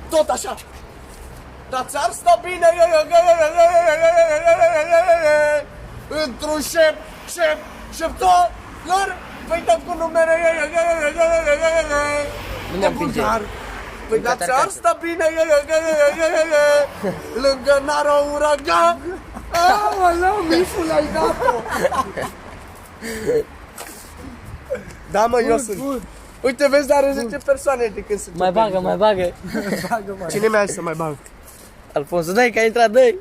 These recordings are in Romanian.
Tot așa. Dar ți-ar sta bine într-un șeptolăr. Păi dat cu numere de bulgar. Păi da ți-ar sta bine lângă Naro Uragan. Aoleu, Miful, ai dat-o. Da, mă, eu sunt. Uite, vezi, dar 10 persoane de când sunt. Mai bagă, mai bagă. Cine mi-a zis să mai bag? Alfonso, dai că a intrat, dai.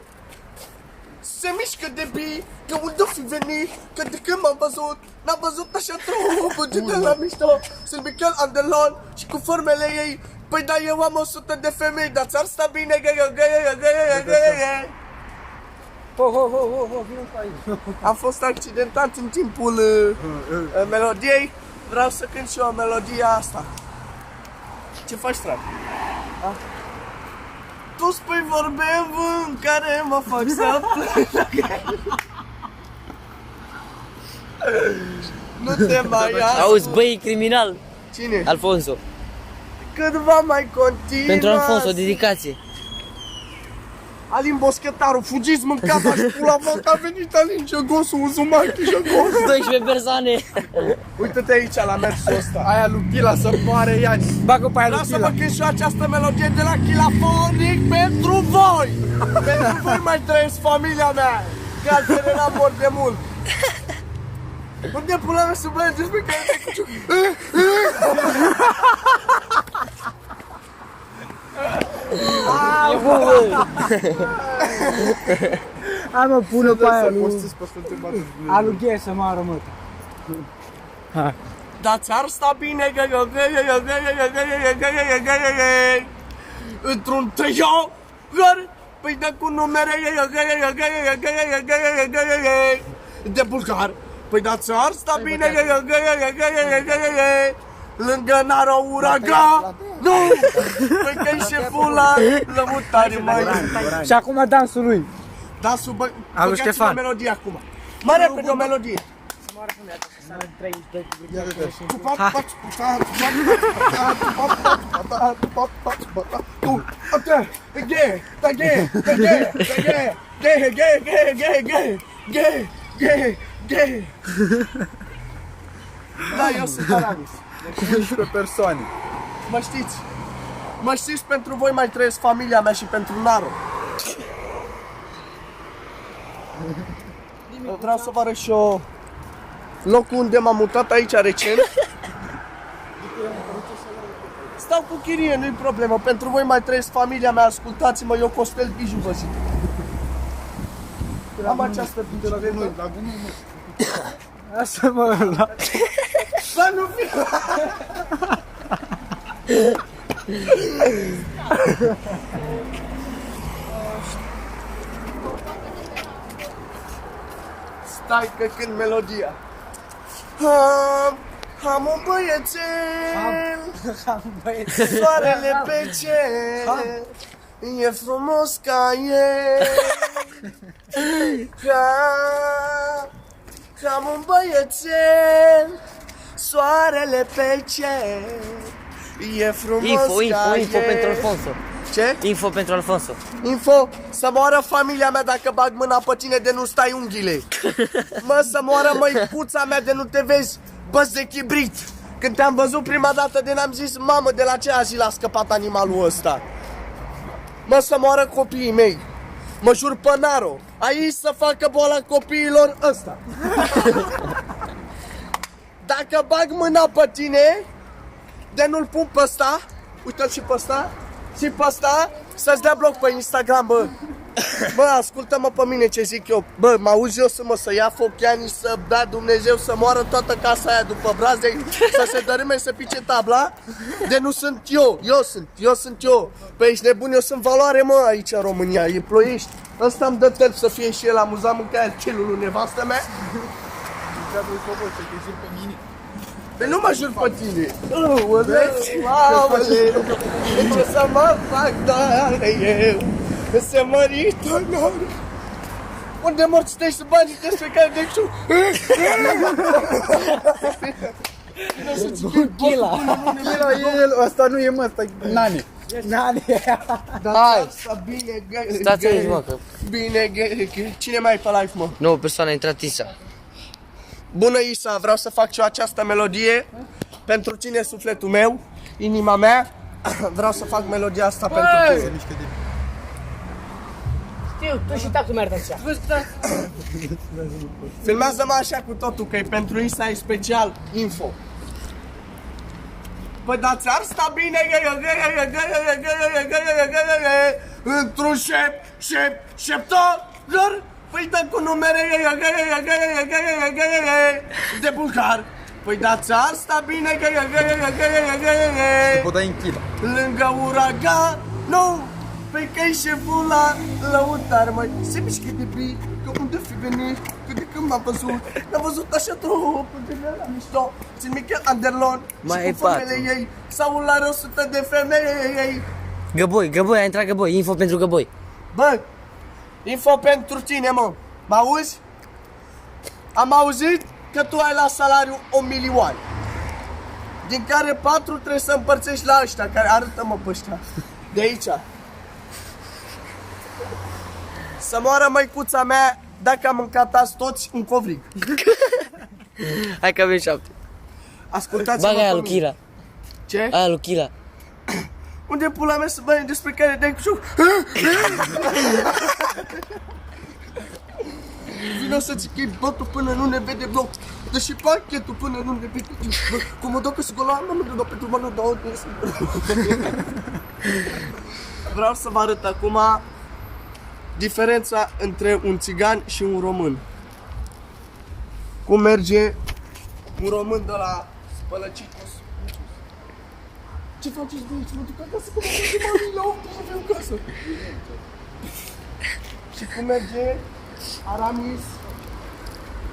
Se mișcă de bii, că unde-o fi venit, că de când m-am văzut, n-am văzut așa trupul de la mișto. Sunt Michel Andelon și cu formele ei. Păi da, eu am 100 de femei, dar ți-ar sta bine. Am fost accidentat în timpul melodiei. Vreau să cânt și eu melodia asta. Ce faci, frate? Tu spui vorbe în vânt care mă fac să plâng. Nu te mai ascult. Auzi, băi, criminal. Cine? Alfonso. Cât va mai continua? Pentru Alfonso, dedicație. Alin Boschetaru, fugiți, mâncați, aș pula voastră, a venit Alin Ciogosu, Uzumaki Ciogosu. 12 persoane. Uite-te aici la mersul ăsta. Aia lui Chila să moare Iani. Bagă pe aia lui Vreau să Chila. vă cânt și eu această melodie de la Chilafonic pentru voi. Pentru voi mai trăiesc familia mea. Că altfel n-am mort de mult. Unde pula mea să mergeți pe care te cuciu? Hai mă, pune pe aia lui... lui... A lui Ghea să mă arămăt. Dar ți-ar sta bine într-un trio. Păi dă cu numere de bulgar. Păi da ți-ar sta bine lângă Naro Uragan. Nu! Păi că-i șeful la lămutare, măi. Și acum dansul lui. Dansul, Alu Ștefan. o melodie acum. Mai repede o melodie. Da, eu sunt Aramis. 15 persoane. Mă știți? Mă știți, pentru voi mai trăiesc familia mea și pentru Naro. Vreau să vă arăt și eu locul unde m-am mutat aici recent. Stau cu chirie, nu-i problemă. Pentru voi mai trăiesc familia mea, ascultați-mă, eu Costel Biju vă zic. Am această bicicletă. Asta mă, la... Să nu fiu! Stai că cânt melodia. Am un băiețel, soarele pe cer, e frumos ca el. Am un băiețel, soarele pe cer, e frumos Info pentru Alfonso. Ce? Info pentru Alfonso. Info, să moară familia mea dacă bag mâna pe tine de nu stai unghiile. Mă, să moară măicuța mea de nu te vezi băs de chibrit. Când te-am văzut prima dată de n-am zis, mamă, de la ce azi l-a scăpat animalul ăsta. Mă, să moară copiii mei. Mă jur pe Naro, aici să facă boala copiilor ăsta. Dacă bag mâna pe tine, de nu-l pun pe ăsta, uite-l și pe ăsta, și pe ăsta, să-ți dea bloc pe Instagram, bă. Bă, ascultă-mă pe mine ce zic eu. Bă, mă auzi eu să ia foc Iani, să bea Dumnezeu, să moară toată casa aia după braze, să se dărâme, să pice tabla. De nu sunt eu, eu sunt eu. Păi ești nebun, eu sunt valoare, mă, aici în România, e Ploiești. Ăsta îmi dă tălp să fie și el amuzant, mâncarea chelul lui nevastă mea. Păi nu mă jur pe tine. Aoleu, ce să mă fac doar eu, se mărită nor. Unde morți tăi să banii despre care de știu. Chila e el, ăsta nu e mă, ăsta e Nane. Hai! Asta bine, Stați aici, mă, că... Bine, cine mai e pe live, mă? Nouă persoană a intrat Isa. Bună, Isa, vreau să fac și eu această melodie. Pentru tine, sufletul meu, inima mea. Vreau să fac melodia asta pentru tine. Știu, tu și tactul mi-ar așa. Filmează-mă așa cu totul, că e pentru Isa, e special info. Păi dar ți-ar sta bine într-un șeptător. Păi dă cu numere de bulgar. Păi da ți-ar sta bine O dai în chila. lângă uragan. Nu, păi că-i șeful la lăutar, măi. Se mișcă de bine, că unde fi venit, că de când m-am văzut, n-am văzut așa trop, de la mișto. Țin Michel Anderlon Mai și e cu patru. femele ei, sau la 100 de femei. Găboi, a intrat Găboi, info pentru Găboi. Bă, info pentru tine, mă. Mă auzi? Am auzit că tu ai la salariu 1 milioane. Din care 4 trebuie să împărțești la ăștia, care arătă-mă pe ăștia. De aici. Să moară măicuța mea dacă am mâncat azi toți un covrig. Hai că avem 7. Ascultați-mă Bagă aia pe lui mine. Chila. Ce? Aia lui Chila. Unde pula mea să bani despre care dai cu șoc? Vino să-ți chei botul până nu ne vede bloc. Dă și pachetul până nu ne vede. Cum mă dau pe scolan, mă dau pentru mă dau. Vreau să vă arăt acum diferența între un țigan și un român. Cum merge un român de la Spălăcitos. Ce faceți de aici? Mă duc acasă, că mă duc la 8 și avem casă. Și cum merge Aramis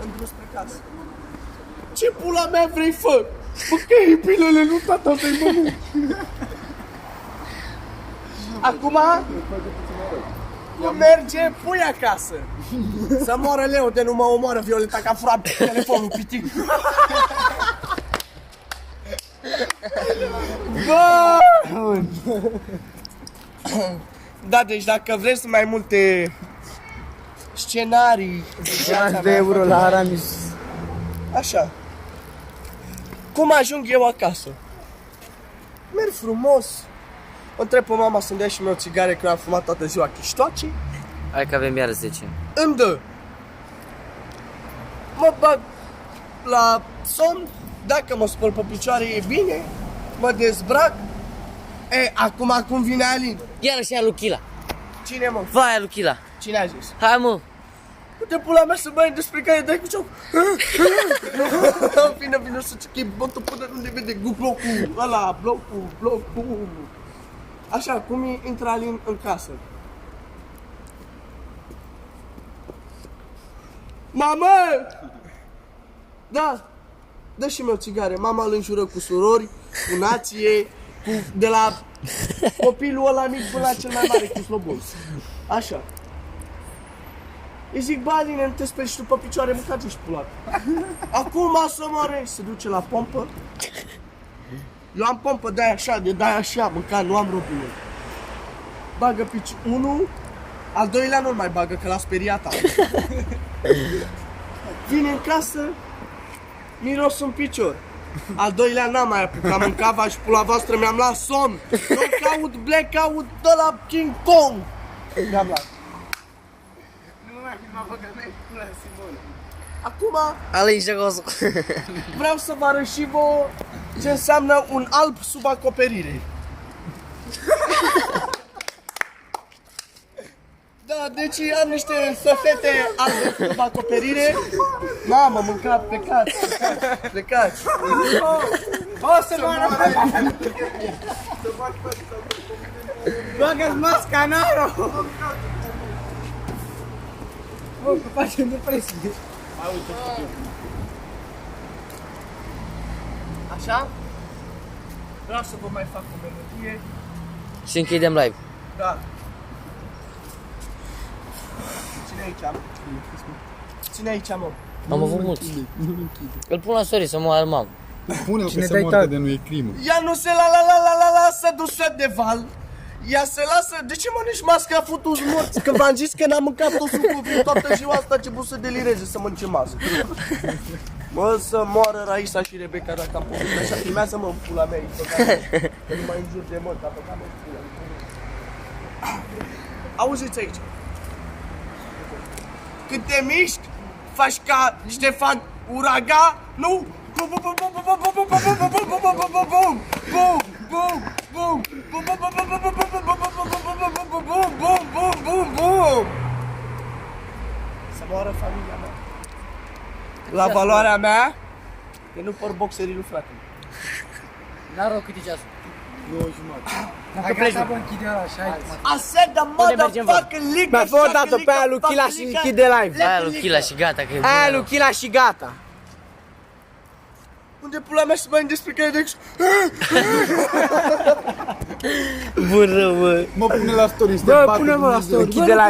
în drum spre casă. Ce pula mea vrei, fă? Bă, că e pilele, nu tata, să-i mănânc. Acum, cum merge pui acasă? Să moară Leo de nu mă omoară Violeta, că a furat telefonul pitic. Bă! Da, deci dacă vreți mai multe scenarii de euro la Aramis. Așa. Cum ajung eu acasă? Merg frumos. O întreb pe mama să-mi dea și mie o țigare, că am fumat toată ziua chiștoace. Hai că avem iară 10. Îmi dă. Mă bag la somn. Dacă mă spăl pe picioare e bine. Mă dezbrac. Acum cum vine Alin? Iară și aia lui Chila. Cine, mă? Vai, aia lui Chila. Cine a zis? Hai, mă. Uite pula mea să bani despre care dai cu cioc. Vine să-ți chei botul până nu ne vede cu blocul ăla, blocul. Așa, cum intră Alin în casă? Mamă! Da! Dă și mie o țigare. Mama îl înjură cu surori, cu nație, de la copilul ăla mic până la cel mai mare, cu slobos. Așa. Îi zic, bă, Aline, nu te speri și tu pe picioare, mâncați și pulat. Acum să moare. Se duce la pompă. Eu am pompă de-aia așa, de-aia așa, mânca, nu am robină. Bagă unul, al doilea nu-l mai bagă, că l-a speriat. Vine în casă, miros un picior. Al doilea n-am mai apucat, mâncava și pula voastră, mi-am luat somn. Knockout, blackout, de la King Kong. Mi-am luat. Acum Alin Jagosu. vreau să vă arăt și vouă ce înseamnă un alb sub acoperire. Da, deci am niște săfete albe sub acoperire. Mamă, mâncat, plecați. O să moară! Bagă-ți masca, naro! Bă, că facem depresie. Așa? Vreau să vă mai fac o melodie. Și închidem live. Da. Cine aici, mă? Cine aici, mă? Am avut mulți. Îl pun la story să mă armam. Cine dai tare? Ea nu se la lasă dusă de val. Ea se lasă, de ce mănânci masca futu-ți morți? Că v-am zis că n-am mâncat tosul cu vin toată ziua asta, a început să delireze, să mănânce mască. Mă, să moară Raisa și Rebecca dacă am povestit așa, filmează-mă în pula mea aici, că nu mai înjur de mult, dar băga-mă în pula. Auziți aici. Când te miști, faci ca Ștefan Uraga, nu? Bum, bum, bum, bum, bum, bum, bum, bum, bum, bum, bum, bum, bum, bum, bum, bum, bum, bum, bum. Să moară familia mea. La valoarea mea, că nu por boxerii lui frate. N-are cât e ceasul. 9 jumătate. Dacă Dacă pleci, pleci, bă, închide ăla și hai. I said the mergem, motherfucking lick. Mi-a fă o dată pe aia lui Chila și închide live. aia lui Chila și gata, că e Aia bună. lui Chila și gata. Unde pula mea să mai despre care de Bun rău, bă. Mă pune la story. Bă, pune-mă la story. Închide live.